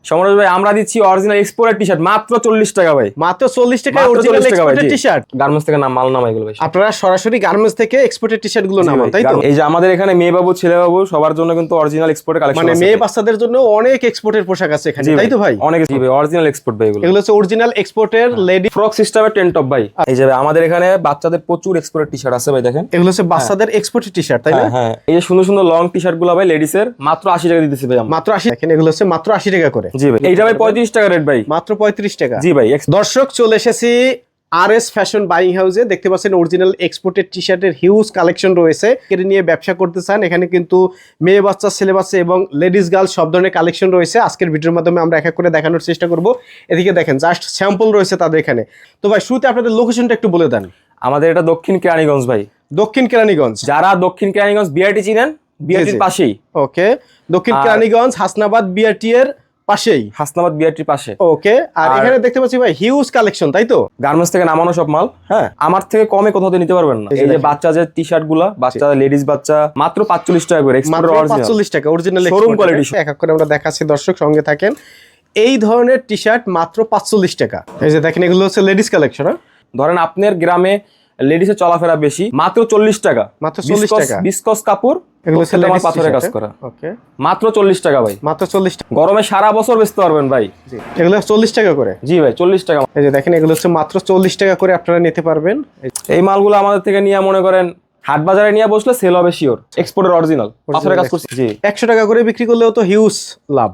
সমরেশ ভাই আমরা দিচ্ছি অরিজিনাল এক্সপোর্টের টি-শার্ট মাত্র 40 টাকা ভাই। মাত্র 40 টাকায় অরিজিনাল এক্সপোর্টের টি-শার্ট। গার্মেন্টস থেকে মাল নামাই এগুলো ভাই। আপনারা সরাসরি গার্মেন্টস থেকে এক্সপোর্টের টি-শার্ট গুলো নামান, তাই তো? এই যে আমাদের এখানে মেয়ে বাবু ছেলে বাবু সবার জন্য কিন্তু অরিজিনাল এক্সপোর্টের কালেকশন আছে। মানে মেয়ে বাচ্চাদের জন্য অনেক এক্সপোর্টের পোশাক আছে এখানে, তাই তো ভাই? অনেক জি ভাই, অরিজিনাল এক্সপোর্ট ভাই এগুলো। এগুলো হচ্ছে অরিজিনাল এক্সপোর্টের লেডি ফ্রক সিস্টেমের টেন টপ ভাই। এই যে আমাদের এখানে বাচ্চাদের প্রচুর এক্সপোর্টের টি-শার্ট আছে ভাই, দেখেন এগুলো হচ্ছে বাচ্চাদের এক্সপোর্টের টি-শার্ট, তাই না? হ্যাঁ, এই যে সুন্দর সুন্দর লং টি-শার্ট গুলো ভাই লেডিস এর মাত্র 80 টাকা দিতেছি ভাই আমরা। মাত্র 80। দেখেন এগুলো হচ্ছে মাত্র 80 টাকা করে। জি ভাই, এইটা ভাই 35 টাকা রেট ভাই। মাত্র 35 টাকা। জি ভাই। দর্শক চলে এসেছি আরএস ফ্যাশন বাইং হাউসে। দেখতে পাচ্ছেন অরিজিনাল এক্সপোর্টেড টি-শার্টের হিউজ কালেকশন রয়েছে। এর নিয়ে ব্যবসা করতে চান, এখানে কিন্তু মেয়ে বাচ্চা ছেলে বাচ্চা এবং লেডিস গার্ল সব ধরনের কালেকশন রয়েছে। আজকের ভিডিওর মাধ্যমে আমরা এক এক করে দেখানোর চেষ্টা করব। এদিকে দেখেন জাস্ট স্যাম্পল রয়েছে তাদের এখানে। তো ভাই শুরুতে আপনাদের লোকেশনটা একটু বলে দেন। আমাদের এটা দক্ষিণ কেরানীগঞ্জ ভাই। দক্ষিণ কেরানীগঞ্জ। যারা দক্ষিণ কেরানীগঞ্জ বিআরটি চিনেন, বিআরটির পাশেই। ওকে, দক্ষিণ কেরানীগঞ্জ হাসনাবাদ বিআরটি এর পাশেই। হাসনাবাদ বিআরটির পাশে। ওকে, আর এখানে দেখতে পাচ্ছি ভাই হিউজ কালেকশন, তাই তো? গার্মেন্টস থেকে নামানো সব মাল। হ্যাঁ, আমার থেকে কমে কোথাও নিতে পারবেন না। এই যে বাচ্চাদের টি-শার্ট গুলা, বাচ্চা লেডিস বাচ্চা মাত্র 45 টাকা করে। মাত্র 45 টাকা অরিজিনাল শোরুম কোয়ালিটি। এক এক করে আমরা দেখাচ্ছি, দর্শক সঙ্গে থাকেন। এই ধরনের টি-শার্ট মাত্র 45 টাকা। এই যে দেখেন এগুলো হচ্ছে লেডিস কালেকশন। ধরেন আপনার গ্রামে লেডিসের চলাফেরা বেশি, মাত্র 40 টাকা। মাত্র 40 টাকা। বিসকস কাপড়, এগুলো হচ্ছে লেডিস পাথরের কাজ করা। ওকে, মাত্র 40 টাকা ভাই। মাত্র 40 টাকা। গরমে সারা বছর বেচতে পারবেন ভাই। জি, এগুলো 40 টাকা করে। জি ভাই, 40 টাকা। এই যে দেখেন এগুলো হচ্ছে মাত্র 40 টাকা করে আপনারা নিতে পারবেন। এই মালগুলো আমাদের থেকে নিয়ে মনে করেন হাট বাজারে নিয়ে বসলে সেল হবে শিওর। এক্সপোর্টের অরিজিনাল পাথরের কাজ করছি। জি, 100 টাকা করে বিক্রি করলেও তো হিউজ লাভ।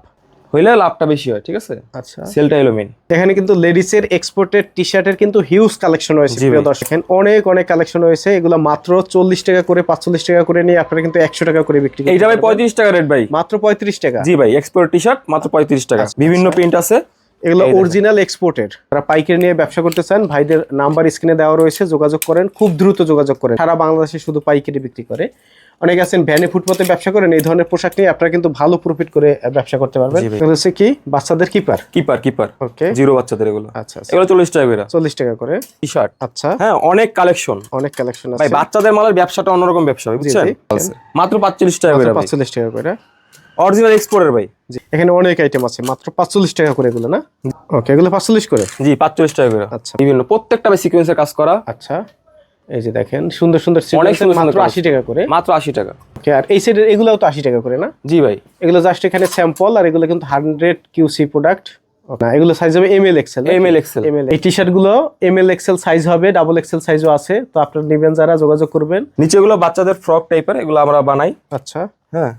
হইলে লাভটা বেশি হয়, ঠিক আছে? আচ্ছা, সেলটা এলো মেইন। এখানে কিন্তু লেডিসের এক্সপোর্টেড টি-শার্টের কিন্তু হিউজ কালেকশন রয়েছে প্রিয় দর্শক। অনেক অনেক কালেকশন রয়েছে। এগুলো মাত্র 40 টাকা করে 45 টাকা করে নিয়ে আপনারা কিন্তু 100 টাকা করে বিক্রি করতে। এইটা ভাই 35 টাকা রেট ভাই। মাত্র 35 টাকা। জি ভাই, এক্সপোর্ট টি-শার্ট মাত্র 35 টাকা। বিভিন্ন প্রিন্ট আছে, এগুলো অরিজিনাল এক্সপোর্টের। যারা পাইকারি নিয়ে ব্যবসা করতে চান, ভাইদের নাম্বার স্ক্রিনে দেওয়া রয়েছে, যোগাযোগ করেন, খুব দ্রুত যোগাযোগ করেন। সারা বাংলাদেশে শুধু পাইকারি বিক্রি করে। অনেকে আছেন ভ্যানে ফুটপাতে ব্যবসা করেন, এই ধরনের পোশাক নিয়ে আপনারা কিন্তু ভালো প্রফিট করে ব্যবসা করতে পারবেন। এগুলো হচ্ছে কি বাচ্চাদের কিপার। ওকে, জিরো বাচ্চাদের এগুলো। আচ্ছা, এগুলো 40 টাকা করে। 40 টাকা করে টি-শার্ট। আচ্ছা, হ্যাঁ, অনেক কালেকশন আছে ভাই। বাচ্চাদের মালের ব্যবসাটা অন্যরকম ব্যবসা, বুঝছেন? মাত্র 45 টাকা করে। 45 টাকা করে অরিজিনাল এক্সপোর্টের ভাই। জি, এখানে অনেক আইটেম আছে, মাত্র 45 টাকা করে এগুলো না? ওকে, এগুলো 45 করে। জি, 45 টাকা করে। আচ্ছা, বিভিন্ন প্রত্যেকটা সিকোয়েন্সের কাজ করা। আচ্ছা, এই যে দেখেন সুন্দর সুন্দর সিকোয়েন্স মাত্র 80 টাকা করে। মাত্র 80 টাকা। ওকে, আর এই সাইডের এগুলোও তো 80 টাকা করে না? জি ভাই, এগুলো জাস্ট এখানে স্যাম্পল, আর এগুলো কিন্তু 100 কিউসি প্রোডাক্ট। না, এগুলো সাইজ হবে এমএল এক্সেল। এই টি-শার্ট গুলো এমএল এক্সেল সাইজ হবে, ডাবল এক্সেল সাইজও আছে। তো আপনারা নেবেন যারা, যোগাযোগ করবেন। নিচেগুলো বাচ্চাদের ফ্রক টাইপের, এগুলো আমরা বানাই। আচ্ছা, হ্যাঁ,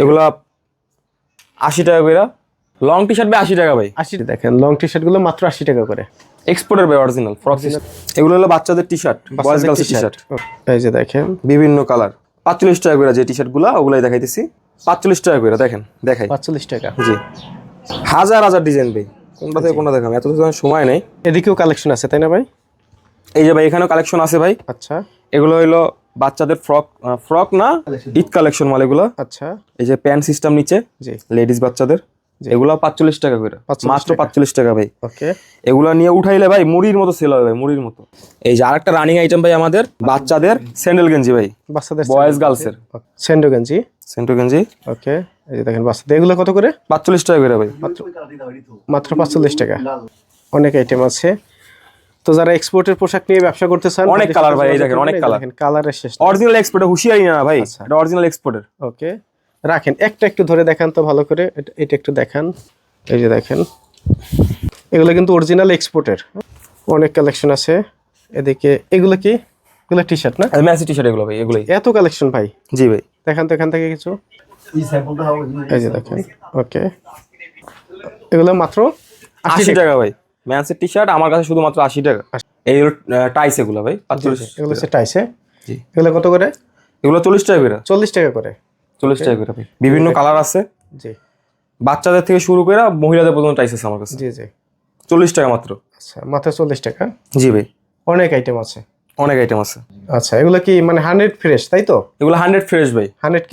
এগুলো 80 টাকা করে। লং টি-শার্ট ভাই 80 টাকা ভাই। 80। দেখেন লং টি-শার্ট গুলো মাত্র 80 টাকা করে। এক্সপোর্টের ভাই, অরিজিনাল ফ্রক সিস্টেম। এগুলো হলো বাচ্চাদের টি-শার্ট, বয়েজ গার্লস টি-শার্ট। এই যে দেখেন বিভিন্ন কালার। 45 টাকা করে যে টি-শার্ট গুলো, ওগুলাই দেখাইতেছি। 45 টাকা করে। দেখেন, দেখাই 45 টাকা। জি, হাজার হাজার ডিজাইন ভাই। কোনটা থেকে কোনটা দেখাম, এত সময় নেই। এদিকেও কালেকশন আছে, তাই না ভাই? এই যে ভাই, এখানেও কালেকশন আছে ভাই। আচ্ছা, এগুলো হলো বাচ্চাদের ফ্রক না, ঈদ কালেকশন মাল এগুলো। আচ্ছা, এই যে প্যান্ট সিস্টেম নিচে, জি, লেডিস বাচ্চাদের। এগুলো 45 টাকা করে, মাত্র 45 টাকা ভাই। ওকে, এগুলো নিয়ে উঠাইলে ভাই মুড়ির মতো সেল হবে ভাই, মুড়ির মতো। এই যে আরেকটা রানিং আইটেম ভাই আমাদের, বাচ্চাদের স্যান্ডেল গেঞ্জি ভাই, বাচ্চাদের বয়েজ গার্লসের স্যান্ডো গেঞ্জি। ওকে, এই যে দেখেন বাচ্চাদের এগুলো কত করে? 45 টাকা করে ভাই। মাত্র 45 টাকা। অনেক আইটেম আছে। তো যারা এক্সপোর্টের পোশাক নিয়ে ব্যবসা করতে চান, অনেক কালার ভাই, এই দেখেন অনেক কালার। কালারের শেষ। অরিজিনাল এক্সপোর্টের, হুঁশিয়ারি না ভাই, এটা অরিজিনাল এক্সপোর্টের। ওকে, রাখেন একটা একটু ধরে দেখান তো ভালো করে, এটা একটু দেখান। এই যে দেখেন এগুলো কিন্তু অরিজিনাল এক্সপোর্টের। অনেক কালেকশন আছে এদিকে। এগুলো কি? এগুলো টি-শার্ট না? ম্যাসি টি-শার্ট এগুলো ভাই, এগুলাই। এত কালেকশন ভাই? জি ভাই, দেখান তো এখান থেকে কিছু। এই যে দেখেন। ওকে, এগুলো মাত্র 80 টাকা ভাই। ম্যাসের টি-শার্ট আমার কাছে শুধুমাত্র 80 টাকা। এই টাইস এগুলো ভাই 45। এগুলো হচ্ছে টাইসে। জি, এগুলো কত করে? এগুলো 40 টাকা করে। 40 টাকা করে। 40 টাকা করে ভাই। বিভিন্ন কালার আছে। জি, বাচ্চাদের থেকে শুরু করে মহিলাদের পর্যন্ত টাইস আছে আমার কাছে। জি জি, 40 টাকা মাত্র। আচ্ছা, মাত্র 40 টাকা। জি ভাই, অনেক আইটেম আছে। অনেক আইটেম আছে। আচ্ছা, এগুলো কি মানে 100 ফ্রেশ, তাই তো? এগুলো 100 ফ্রেশ ভাই, 100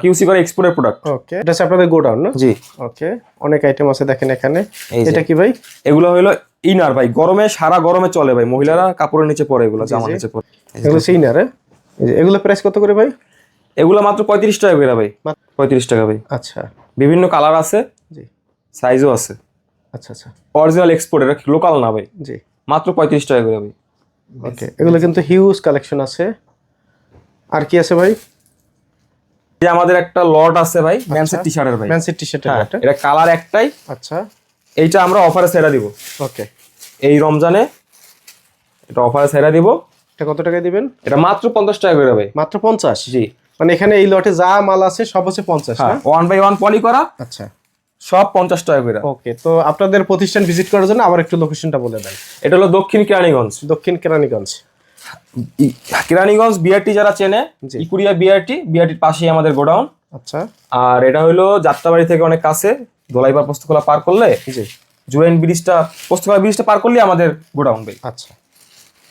কিউসি করা এক্সপোর্টের প্রোডাক্ট। ওকে, এটা হচ্ছে আপনাদের গোডাউন না? জি, ওকে, অনেক আইটেম আছে দেখেন এখানে। এটা কি ভাই? এগুলো হলো ইনার ভাই, গরমে সারা গরমে চলে ভাই, মহিলারা কাপড়ের নিচে পরে, এগুলো জামার নিচে পরে। এগুলো হচ্ছে ইনার। এগুলো প্রাইস কত করে ভাই? এগুলো মাত্র 35 টাকা করে ভাই। 35 টাকা ভাই। আচ্ছা, বিভিন্ন কালার আছে। জি, সাইজও আছে, আচ্ছা আচ্ছা, অরিজিনাল এক্সপোর্ট, এটা লোকাল না ভাই, জি মাত্র 35 টাকা করে ভাই। ওকে, এগুলো কিন্তু হিউজ কালেকশন আছে। আর কি আছে ভাই? যে আমাদের একটা লট আছে ভাই ম্যানসের টি শার্টের ভাই, ম্যানসির টি শার্টের হ্যাঁ, একটা, এটা কালার একটাই, আচ্ছা এইটা আমরা অফারে ছেড়ে দিব ওকে। এই রমজানে, এটা অফারে ছেড়ে দিব, এটা কত টাকায় দিবেন? এটা মাত্র 50 টাকা করে ভাই। মাত্র 50? জি, মানে এখানে এই লটে যা মাল আছে সব হচ্ছে 50 হ্যাঁ, না? 1/1 পলি করা, আচ্ছা সব 50 টাকা করে। ওকে, তো আপনাদের প্রতিষ্ঠান ভিজিট করার জন্য আবার একটু লোকেশনটা বলে দেন। এটা হলো দক্ষিণ কেরানীগঞ্জ, দক্ষিণ কেরানীগঞ্জ। কেরানীগঞ্জ বিআরটি যারা চেনে, জি। ইকুরিয়া বিআরটির পাশেই আমাদের গোডাউন। আচ্ছা আর এটা হলো যাত্রাবাড়ি থেকে অনেক কাছে, দোলাইপাড় পোস্তকলা পার করলে, জি জুয়েন ব্রিজটা, পোস্তকলা ব্রিজটা পার করলে আমাদের গোডাউন ভাই। আচ্ছা